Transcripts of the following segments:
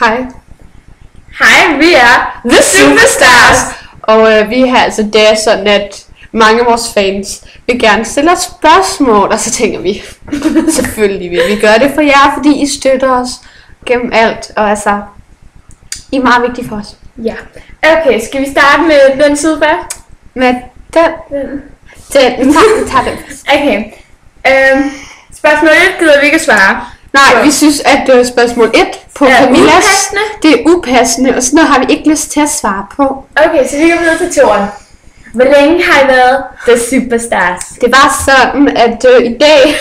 Hej. Hej, vi er The Superstars. Og vi har altså, det er sådan, at mange af vores fans vil gerne stille os spørgsmål, og så tænker vi, selvfølgelig vil vi gøre det for jer, fordi I støtter os gennem alt, og altså, I er meget vigtige for os. Ja. Okay, skal vi starte med den side først? Med den. Vi tager den. Okay. Spørgsmål 1 gider vi ikke at svare. Nej, vi synes, at spørgsmål 1 på Camillas, upassende. Det er upassende, og sådan noget har vi ikke lyst til at svare på. Okay, så vi går videre til toren. Hvor længe har I været The Superstars? Det var sådan, at i dag,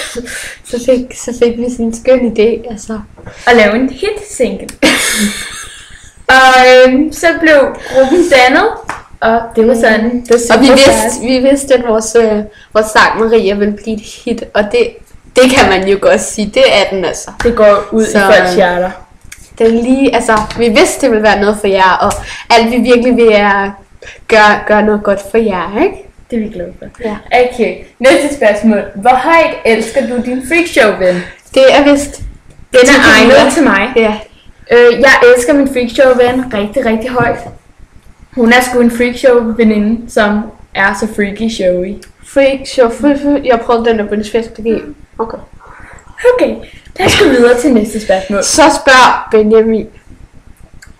så fik vi sådan en skøn idé, altså. At lave en hit-single. Og så blev gruppen dannet, og det var sådan The Superstars. Og vi vidste, at vores sang Maria ville blive et hit, og det kan man jo godt sige, det er den altså. Det går ud i folks hjerter. Det er lige, altså, vi vidste, det ville være noget for jer, og alt vi virkelig vil gøre noget godt for jer, ikke? Det er vi glade for. Ja. Okay, næste spørgsmål. Hvor højt elsker du din freakshow-ven? Det er vist. Den er egnet til mig. Ja. Jeg elsker min freakshow-ven rigtig, rigtig højt. Hun er sgu en freakshow-veninde, som er så freaky showy. Freakshow, jeg prøvede den der på det. Okay. Okay, lad os gå videre til næste spørgsmål. Så spørger Benjamin,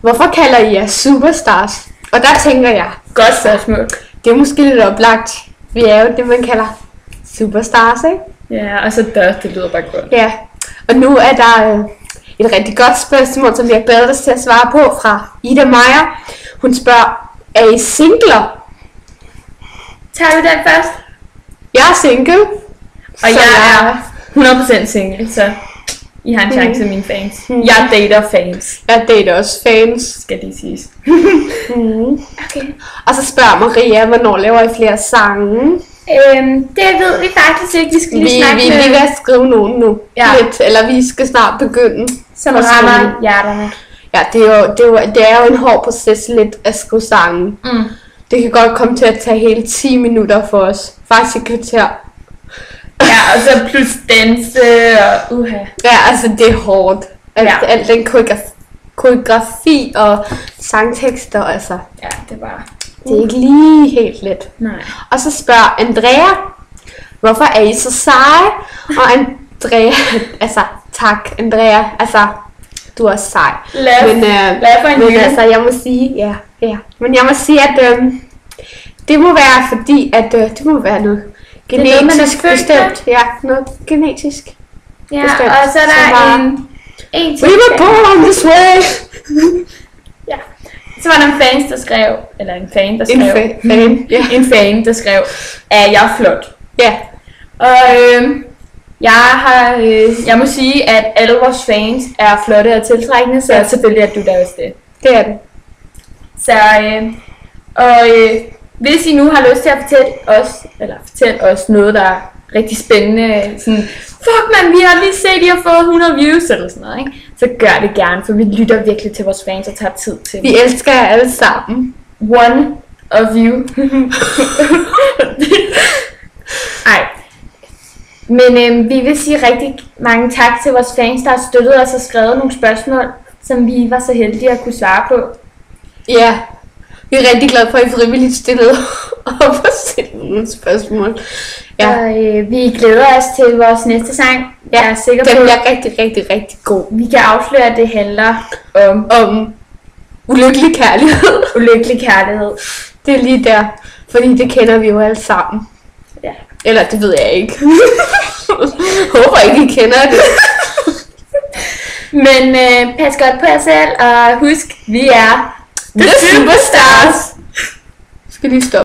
hvorfor kalder I jer Superstars? Og der tænker jeg, Godt spørgsmål. det er måske lidt oplagt. Vi er jo det, man kalder Superstars, ikke? Ja, og så det lyder bare godt. Ja, og nu er der et rigtig godt spørgsmål, som vi har glædet os til at svare på fra Ida Meyer. Hun spørger, er I singler? Tager vi den først? Jeg er single. Og jeg er 100% single, så I har en chance, mine fans. Jeg dater fans, Jeg dater også fans. skal de siges. Okay. Og så spørger Maria, hvornår laver I flere sange? Det ved vi faktisk ikke. Vi skal lige Vi snakke er lige ved at skrive nogen nu. Ja. Lidt, eller vi skal snart begynde. som at skrive. rammer hjerterne. Ja, det er jo en hård proces lidt at skrive sange. Det kan godt komme til at tage hele 10 minutter for os. Faktisk et kvarter. Ja, og så plus danse og Ja, altså det er hårdt. Alt den koreografi og sangtekster, altså. Ja, det var... Det er ikke lige helt let. Nej. Og så spørger Andrea, hvorfor er I så seje? Og Andrea, altså tak Andrea, altså du er også sej. Men altså jeg må sige, ja. Men jeg må sige, at det må være fordi, at det må være noget genetisk bestemt. Ja, noget genetisk. Ja, bestemt. og så er der en ting. We were born this way. Ja. Så var der en fan, der skrev, En fan. der skrev, at jeg er flot. Ja. Og jeg må sige, at alle vores fans er flotte og tiltrækkende, så selvfølgelig er du der også det. Det er det. Så, hvis I nu har lyst til at fortælle os noget, der er rigtig spændende, sådan, fuck man, vi har lige set, I har fået 100 views, eller sådan noget, ikke? Så gør det gerne, for vi lytter virkelig til vores fans og tager tid til Vi elsker jer alle sammen. One of you. Ej. Men vi vil sige rigtig mange tak til vores fans, der har støttet os og skrevet nogle spørgsmål, som vi var så heldige at kunne svare på. Ja, vi er rigtig glade for, at I frivilligt stillede op og stille nogle spørgsmål. Ja. Og vi glæder os til vores næste sang. Jeg er sikker på, den bliver rigtig, rigtig, rigtig god. Vi kan afsløre, at det handler om ulykkelig kærlighed. Ulykkelig kærlighed. Det er lige der, fordi det kender vi jo alle sammen. Ja. Eller det ved jeg ikke. Håber ikke, I kender det. Men pas godt på jer selv, og husk, vi er The Superstars. Skal lige stoppe.